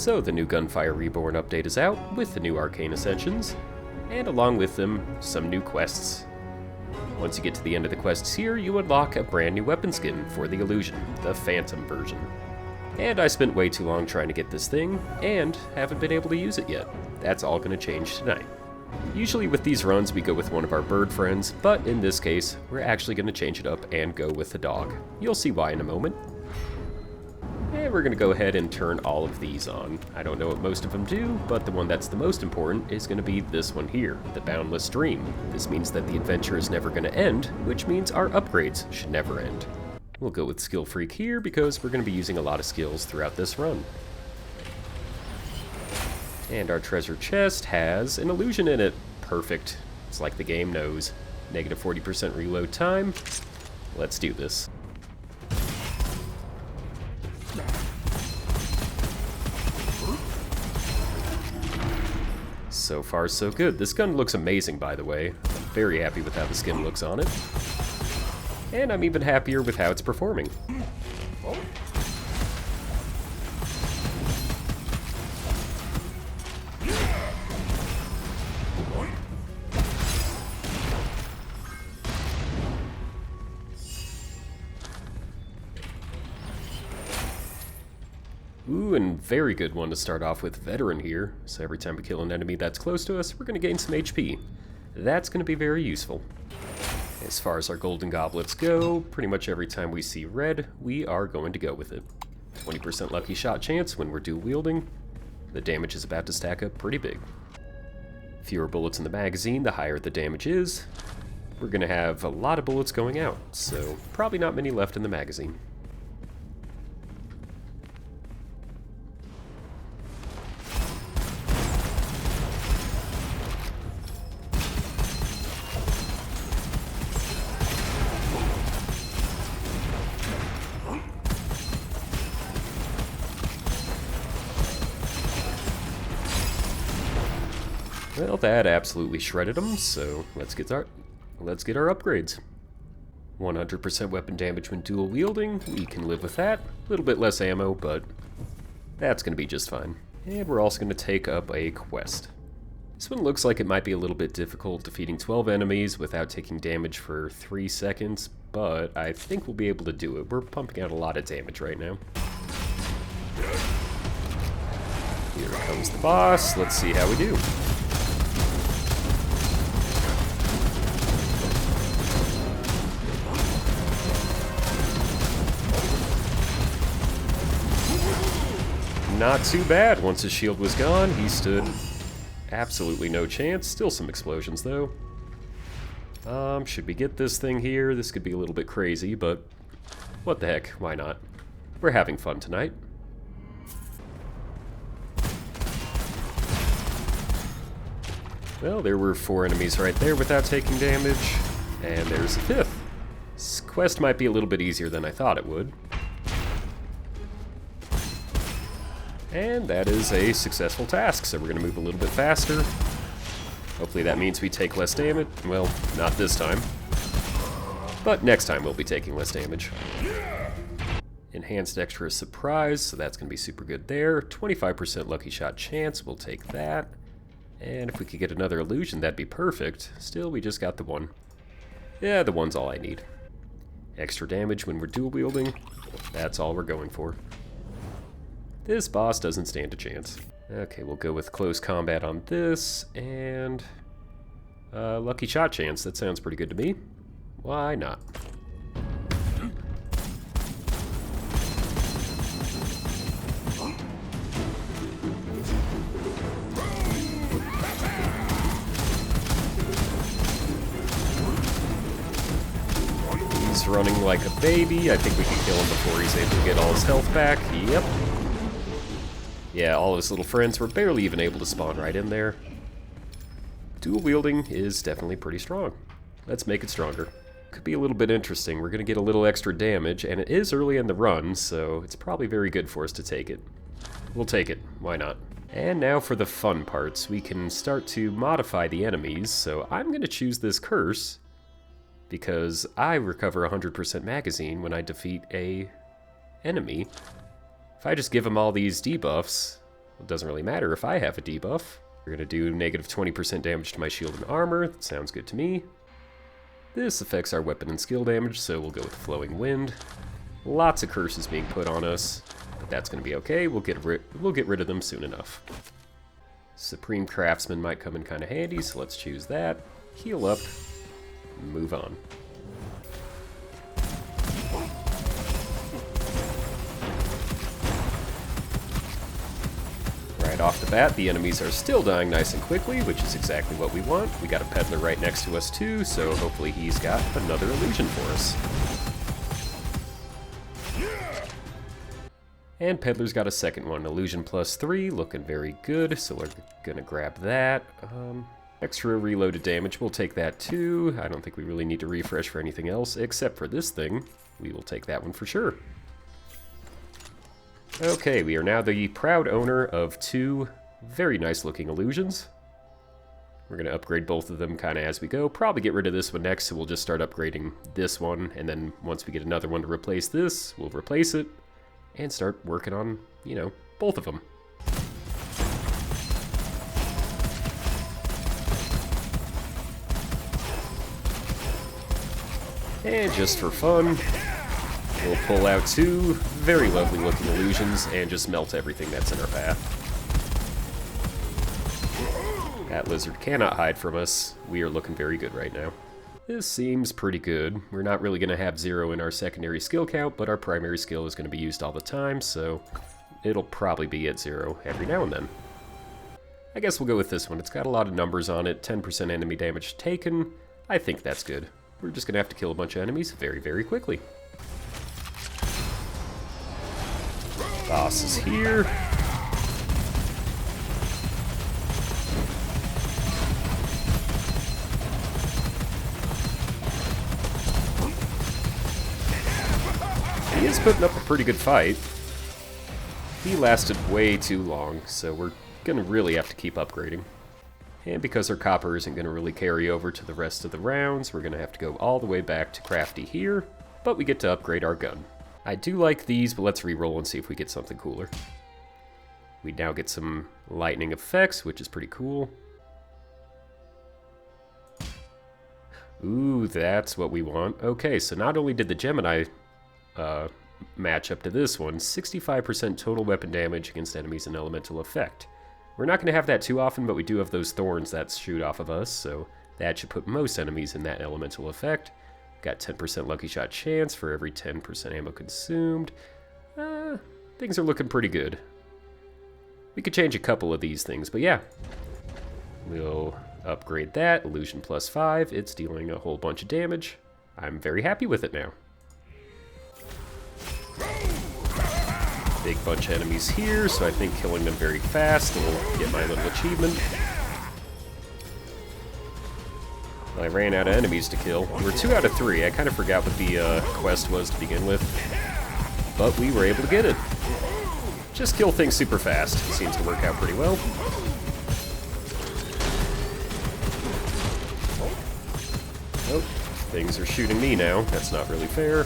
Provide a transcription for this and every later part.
So the new Gunfire Reborn update is out, with the new Arcane Ascensions, and along with them, some new quests. Once you get to the end of the quests here, you unlock a brand new weapon skin for the Illusion, the Phantom version. And I spent way too long trying to get this thing, and haven't been able to use it yet. That's all going to change tonight. Usually with these runs we go with one of our bird friends, but in this case, we're actually going to change it up and go with the dog. You'll see why in a moment. And we're going to go ahead and turn all of these on. I don't know what most of them do, but the one that's the most important is going to be this one here, the Boundless Dream. This means that the adventure is never going to end, which means our upgrades should never end. We'll go with Skill Freak here because we're going to be using a lot of skills throughout this run. And our treasure chest has an illusion in it. Perfect. It's like the game knows. Negative 40% reload time. Let's do this. So far, so good. This gun looks amazing, by the way. I'm very happy with how the skin looks on it. And I'm even happier with how it's performing. Ooh, and very good one to start off with Veteran here. So every time we kill an enemy that's close to us, we're going to gain some HP. That's going to be very useful. As far as our golden goblets go, pretty much every time we see red, we are going to go with it. 20% lucky shot chance when we're dual wielding. The damage is about to stack up pretty big. Fewer bullets in the magazine, the higher the damage is. We're going to have a lot of bullets going out, so probably not many left in the magazine. Well, that absolutely shredded them, so let's get our upgrades. 100% weapon damage when dual wielding, we can live with that. A little bit less ammo, but that's going to be just fine. And we're also going to take up a quest. This one looks like it might be a little bit difficult, defeating 12 enemies without taking damage for 3 seconds, but I think we'll be able to do it. We're pumping out a lot of damage right now. Here comes the boss. Let's see how we do. Not too bad. Once his shield was gone, he stood absolutely no chance. Still some explosions, though. Should we get this thing here? This could be a little bit crazy, but what the heck, why not? We're having fun tonight. Well, there were 4 enemies right there without taking damage, and there's a 5th. This quest might be a little bit easier than I thought it would. And that is a successful task, so we're going to move a little bit faster. Hopefully that means we take less damage. Well, not this time. But next time we'll be taking less damage. Enhanced extra surprise, so that's going to be super good there. 25% lucky shot chance, we'll take that. And if we could get another illusion, that'd be perfect. Still, we just got the one. Yeah, the one's all I need. Extra damage when we're dual wielding, that's all we're going for. This boss doesn't stand a chance. Okay, we'll go with close combat on this, and lucky shot chance. That sounds pretty good to me. Why not? He's running like a baby. I think we can kill him before he's able to get all his health back. Yep. Yeah, all his little friends were barely even able to spawn right in there. Dual wielding is definitely pretty strong. Let's make it stronger. Could be a little bit interesting. We're going to get a little extra damage, and it is early in the run, so it's probably very good for us to take it. We'll take it. Why not? And now for the fun parts. We can start to modify the enemies, so I'm going to choose this curse because I recover 100% magazine when I defeat a enemy. If I just give him all these debuffs, It doesn't really matter if I have a debuff. We're going to do negative 20% damage to my shield and armor. That sounds good to me. This affects our weapon and skill damage, so we'll go with Flowing Wind. Lots of curses being put on us, but that's going to be okay. We'll get rid of them soon enough. Supreme Craftsman might come in kind of handy, so let's choose that. Heal up, move on. Right off the bat, the enemies are still dying nice and quickly, which is exactly what we want. We got a peddler right next to us too, so hopefully he's got another illusion for us. And peddler's got a second one, illusion +3, looking very good, so we're gonna grab that. Extra reloaded damage, we'll take that too. I don't think we really need to refresh for anything else, except for this thing. We will take that one for sure. Okay, we are now the proud owner of 2 very nice looking illusions. We're going to upgrade both of them kind of as we go. Probably get rid of this one next, so we'll just start upgrading this one. And then once we get another one to replace this, we'll replace it. And start working on, you know, both of them. And just for fun, we'll pull out 2 very lovely looking illusions and just melt everything that's in our path. That lizard cannot hide from us. We are looking very good right now. This seems pretty good. We're not really going to have 0 in our secondary skill count, but our primary skill is going to be used all the time, so it'll probably be at 0 every now and then. I guess we'll go with this one. It's got a lot of numbers on it, 10% enemy damage taken. I think that's good. We're just going to have to kill a bunch of enemies very, very quickly. Boss is here. He is putting up a pretty good fight. He lasted way too long, so we're gonna really have to keep upgrading. And because our copper isn't gonna really carry over to the rest of the rounds, we're gonna have to go all the way back to Crafty here, but we get to upgrade our gun. I do like these, but let's re-roll and see if we get something cooler. We now get some lightning effects, which is pretty cool. Ooh, that's what we want. Okay, so not only did the Gemini match up to this one, 65% total weapon damage against enemies and elemental effect. We're not going to have that too often, but we do have those thorns that shoot off of us, so that should put most enemies in that elemental effect. Got 10% lucky shot chance for every 10% ammo consumed. Things are looking pretty good. We could change a couple of these things, but yeah. We'll upgrade that. Illusion +5. It's dealing a whole bunch of damage. I'm very happy with it now. Big bunch of enemies here, so I think killing them very fast will get my little achievement. I ran out of enemies to kill. We're 2 out of 3. I kind of forgot what the quest was to begin with. But we were able to get it. Just kill things super fast. It seems to work out pretty well. Oh, things are shooting me now. That's not really fair.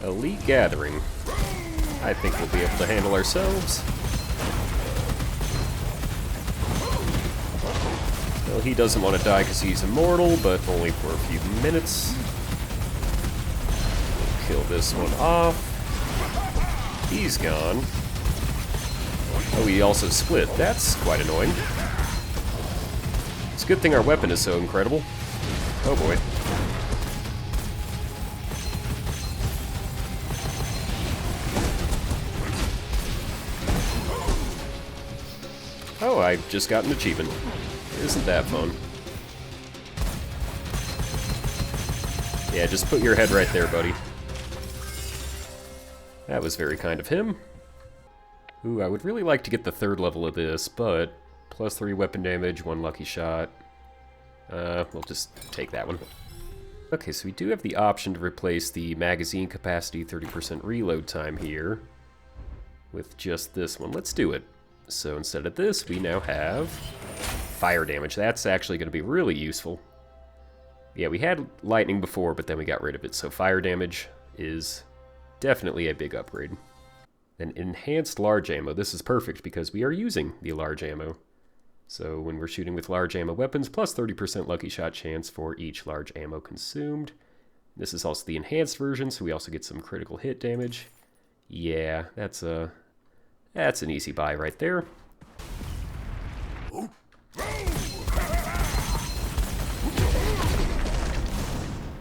Elite Gathering. I think we'll be able to handle ourselves. Well, he doesn't want to die because he's immortal, but only for a few minutes. We'll kill this one off. He's gone. Oh, he also split. That's quite annoying. It's a good thing our weapon is so incredible. Oh boy. Oh, I just got an achievement. Isn't that fun? Yeah, just put your head right there, buddy. That was very kind of him. Ooh, I would really like to get the 3rd level of this, but +3 weapon damage, 1 lucky shot. We'll just take that one. Okay, so we do have the option to replace the magazine capacity 30% reload time here with just this one. Let's do it. So instead of this, we now have fire damage. That's actually going to be really useful. Yeah, we had lightning before, but then we got rid of it, so fire damage is definitely a big upgrade. Then enhanced large ammo. This is perfect because we are using the large ammo. So when we're shooting with large ammo weapons, plus 30% lucky shot chance for each large ammo consumed. This is also the enhanced version, so we also get some critical hit damage. Yeah, that's an easy buy right there.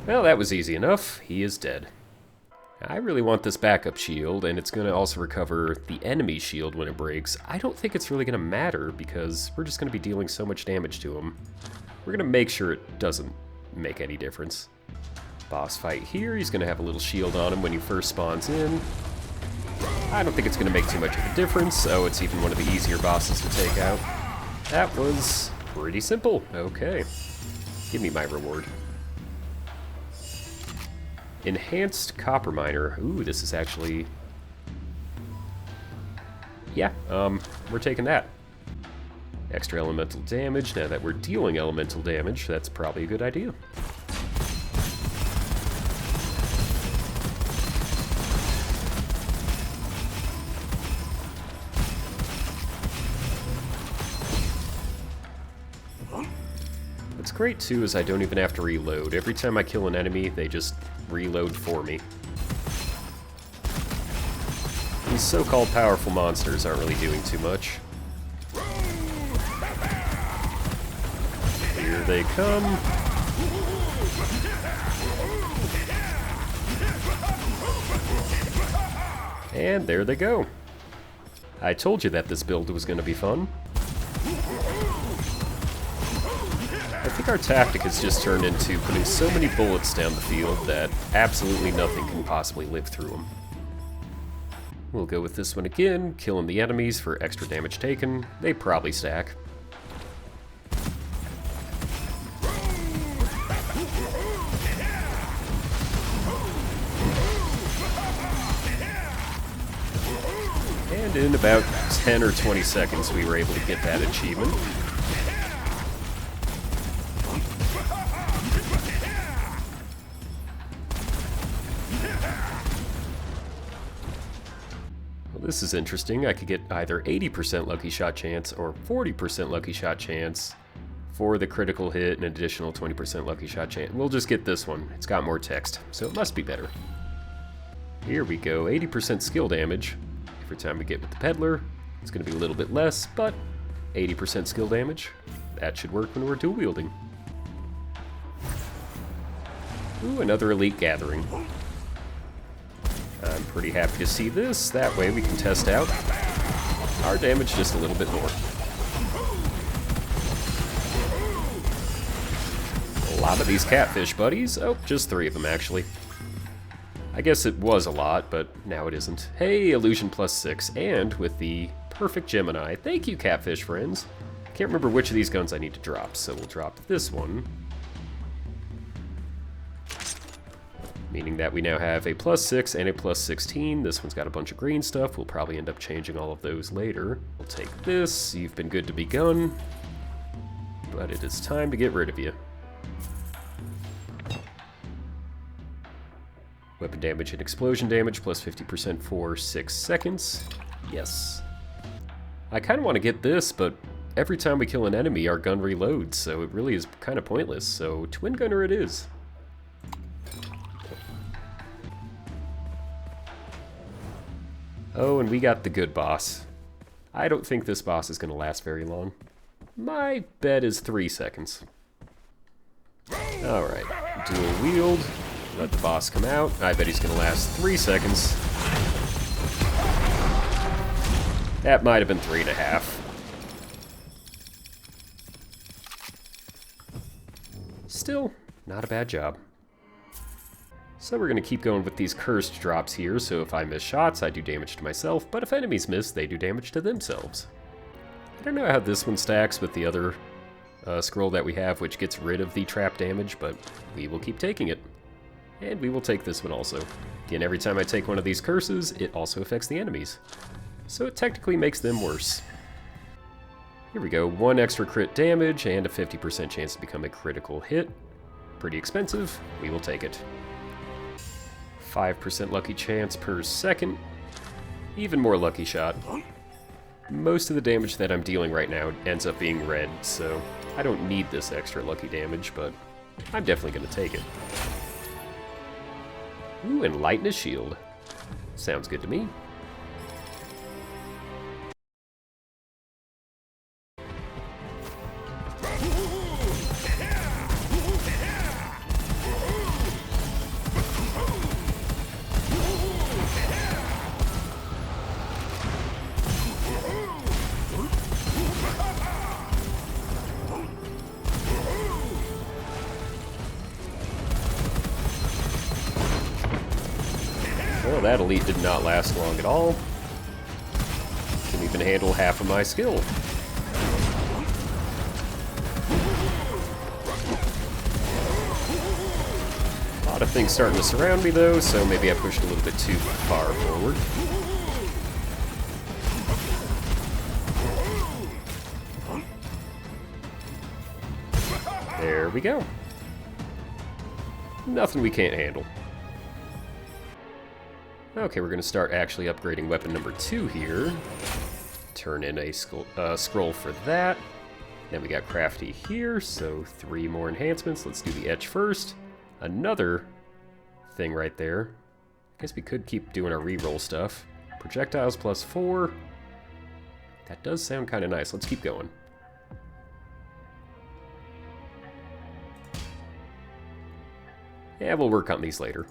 Well, that was easy enough. He is dead. I really want this backup shield, and it's going to also recover the enemy shield when it breaks. I don't think it's really going to matter, because we're just going to be dealing so much damage to him. We're going to make sure it doesn't make any difference. Boss fight here. He's going to have a little shield on him when he first spawns in. I don't think it's going to make too much of a difference. Oh, it's even one of the easier bosses to take out. That was pretty simple. Okay. Give me my reward. Enhanced Copper Miner. Ooh, this is actually... Yeah, we're taking that. Extra elemental damage. Now that we're dealing elemental damage, that's probably a good idea. What's great, too, is I don't even have to reload. Every time I kill an enemy, they just reload for me. These so-called powerful monsters aren't really doing too much. Here they come. And there they go. I told you that this build was going to be fun. I think our tactic has just turned into putting so many bullets down the field that absolutely nothing can possibly live through them. We'll go with this one again, killing the enemies for extra damage taken. They probably stack. And in about 10 or 20 seconds we were able to get that achievement. This is interesting. I could get either 80% lucky shot chance or 40% lucky shot chance for the critical hit and an additional 20% lucky shot chance. We'll just get this one. It's got more text, so it must be better. Here we go. 80% skill damage. Every time we get with the peddler, it's going to be a little bit less, but 80% skill damage. That should work when we're dual wielding. Ooh, another elite gathering. I'm pretty happy to see this. That way we can test out our damage just a little bit more. A lot of these catfish buddies. Oh, just 3 of them actually. I guess it was a lot, but now it isn't. Hey, illusion +6, and with the perfect Gemini. Thank you, catfish friends. Can't remember which of these guns I need to drop, so we'll drop this one. Meaning that we now have a +6 and a +16. This one's got a bunch of green stuff. We'll probably end up changing all of those later. We'll take this. You've been good to be gun. But it is time to get rid of you. Weapon damage and explosion damage, plus 50% for 6 seconds. Yes. I kind of want to get this, but every time we kill an enemy, our gun reloads, so it really is kind of pointless. So Twin Gunner it is. Oh, and we got the good boss. I don't think this boss is going to last very long. My bet is 3 seconds. Alright, dual wield. Let the boss come out. I bet he's going to last 3 seconds. That might have been 3.5. Still, not a bad job. So we're going to keep going with these cursed drops here, so if I miss shots, I do damage to myself, but if enemies miss, they do damage to themselves. I don't know how this one stacks with the other scroll that we have, which gets rid of the trap damage, but we will keep taking it. And we will take this one also. Again, every time I take one of these curses, it also affects the enemies. So it technically makes them worse. Here we go, 1 extra crit damage and a 50% chance to become a critical hit. Pretty expensive. We will take it. 5% lucky chance per second. Even more lucky shot. Most of the damage that I'm dealing right now ends up being red, so I don't need this extra lucky damage, but I'm definitely going to take it. Ooh, and lighten a shield. Sounds good to me. Well, that elite did not last long at all. Couldn't even handle half of my skill. A lot of things starting to surround me though, so maybe I pushed a little bit too far forward. There we go. Nothing we can't handle. Okay, we're going to start actually upgrading weapon number 2 here. Turn in a scroll for that. Then we got crafty here, so 3 more enhancements. Let's do the etch first. Another thing right there. I guess we could keep doing our reroll stuff. Projectiles plus 4. That does sound kind of nice. Let's keep going. Yeah, we'll work on these later.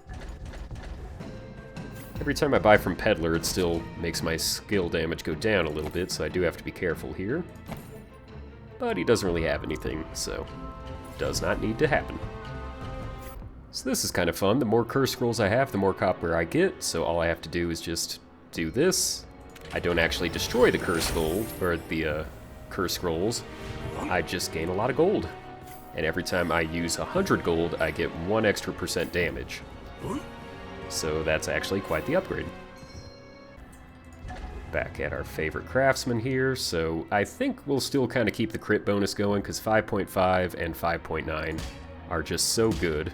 Every time I buy from Peddler, it still makes my skill damage go down a little bit, so I do have to be careful here. But he doesn't really have anything, so does not need to happen. So this is kind of fun. The more curse scrolls I have, the more copper I get, so all I have to do is just do this. I don't actually destroy the curse gold, or the curse scrolls. I just gain a lot of gold. And every time I use 100 gold, I get 1 extra % damage. So that's actually quite the upgrade. Back at our favorite craftsman here, so I think we'll still kind of keep the crit bonus going, because 5.5 and 5.9 are just so good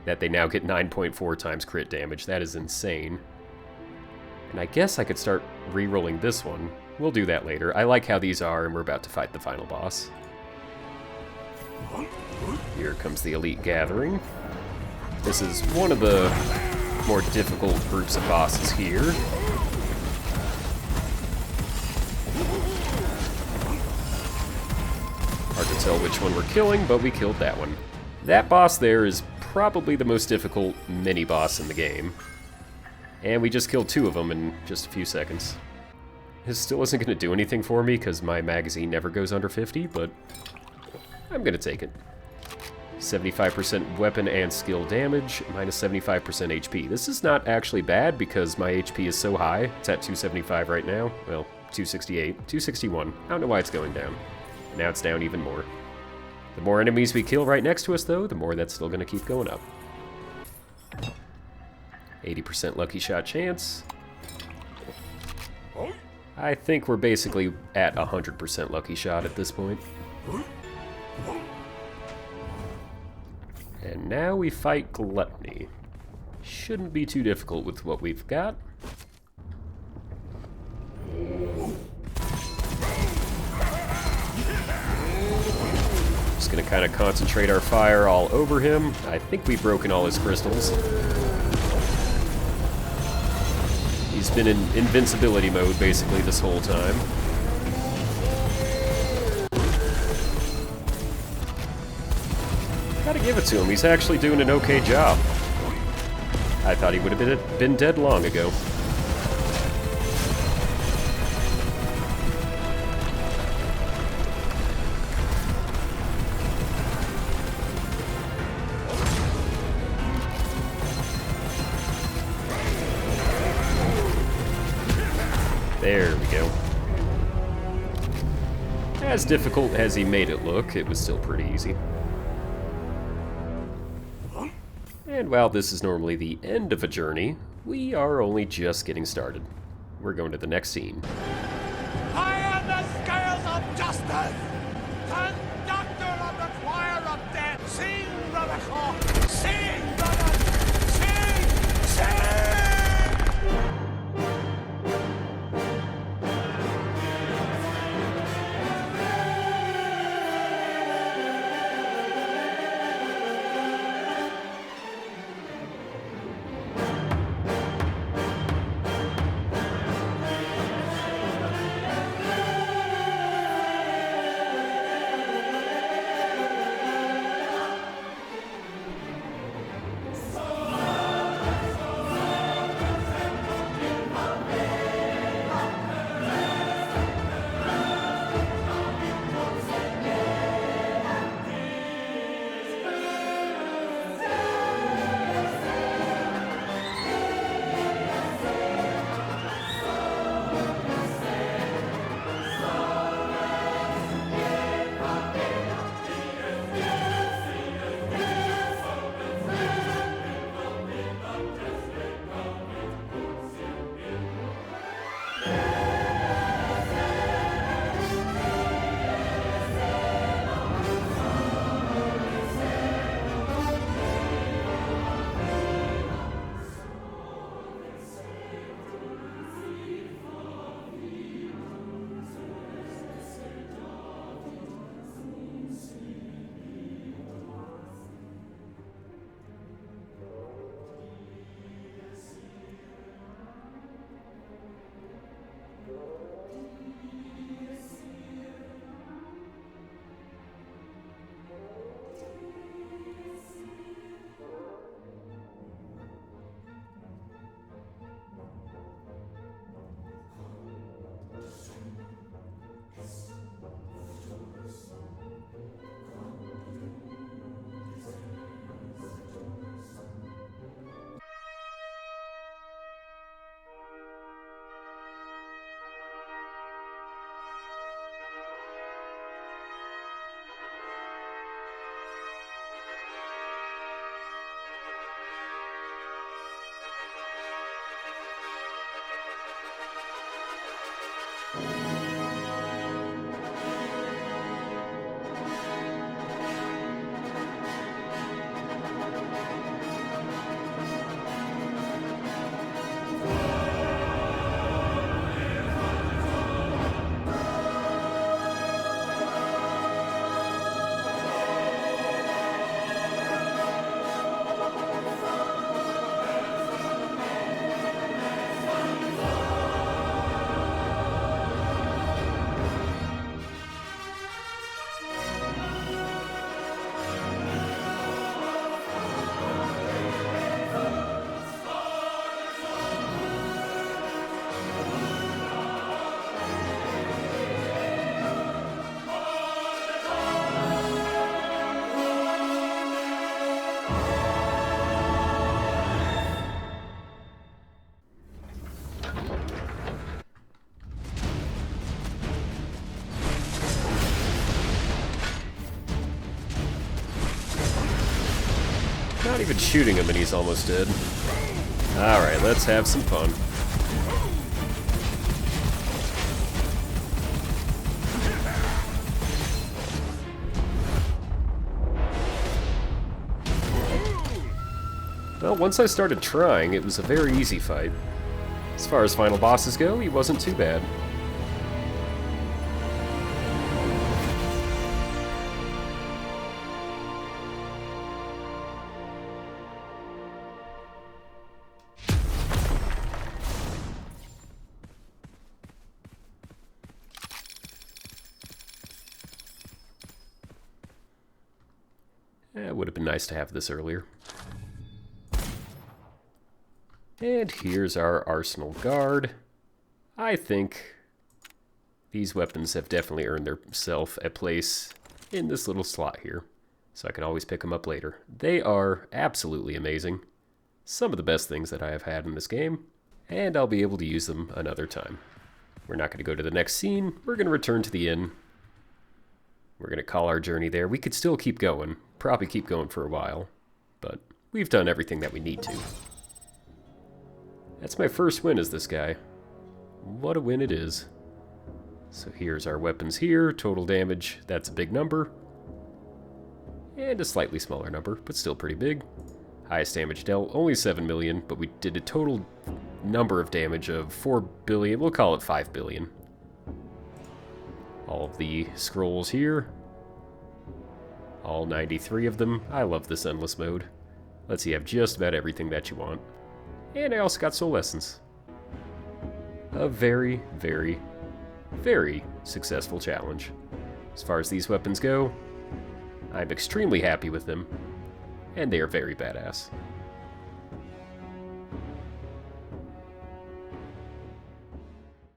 that they now get 9.4 times crit damage. That is insane. And I guess I could start re-rolling this one. We'll do that later. I like how these are, and we're about to fight the final boss. Here comes the Elite Gathering. This is one of the more difficult groups of bosses here. Hard to tell which one we're killing, but we killed that one. That boss there is probably the most difficult mini-boss in the game. And we just killed 2 of them in just a few seconds. This still isn't going to do anything for me because my magazine never goes under 50, but I'm going to take it. 75% weapon and skill damage, minus 75% HP. This is not actually bad because my HP is so high. It's at 275 right now. Well, 268, 261. I don't know why it's going down. Now it's down even more. The more enemies we kill right next to us, though, the more that's still going to keep going up. 80% lucky shot chance. I think we're basically at 100% lucky shot at this point. And now we fight Gluttony. Shouldn't be too difficult with what we've got. Just gonna kind of concentrate our fire all over him. I think we've broken all his crystals. He's been in invincibility mode basically this whole time. Gotta give it to him, he's actually doing an okay job. I thought he would have been dead long ago. There we go. As difficult as he made it look, it was still pretty easy. And while this is normally the end of a journey, we are only just getting started. We're going to the next scene. High on the scales of justice! Conductor of the choir of death, sing the record! Not even shooting him and he's almost dead. Alright, let's have some fun. Well, once I started trying, it was a very easy fight. As far as final bosses go, he wasn't too bad. It would have been nice to have this earlier. And here's our Arsenal Guard. I think these weapons have definitely earned themselves a place in this little slot here, so I can always pick them up later. They are absolutely amazing. Some of the best things that I have had in this game, and I'll be able to use them another time. We're not going to go to the next scene. We're going to return to the inn. We're going to call our journey there. We could still keep going, probably keep going for a while, but we've done everything that we need to. That's my first win as this guy. What a win it is. So here's our weapons here. Total damage, that's a big number. And a slightly smaller number, but still pretty big. Highest damage dealt, only 7 million, but we did a total number of damage of 4 billion. We'll call it 5 billion. All of the scrolls here. All 93 of them. I love this endless mode. Lets you have just about everything that you want. And I also got soul essence. A very, very, very successful challenge. As far as these weapons go, I'm extremely happy with them, and they are very badass.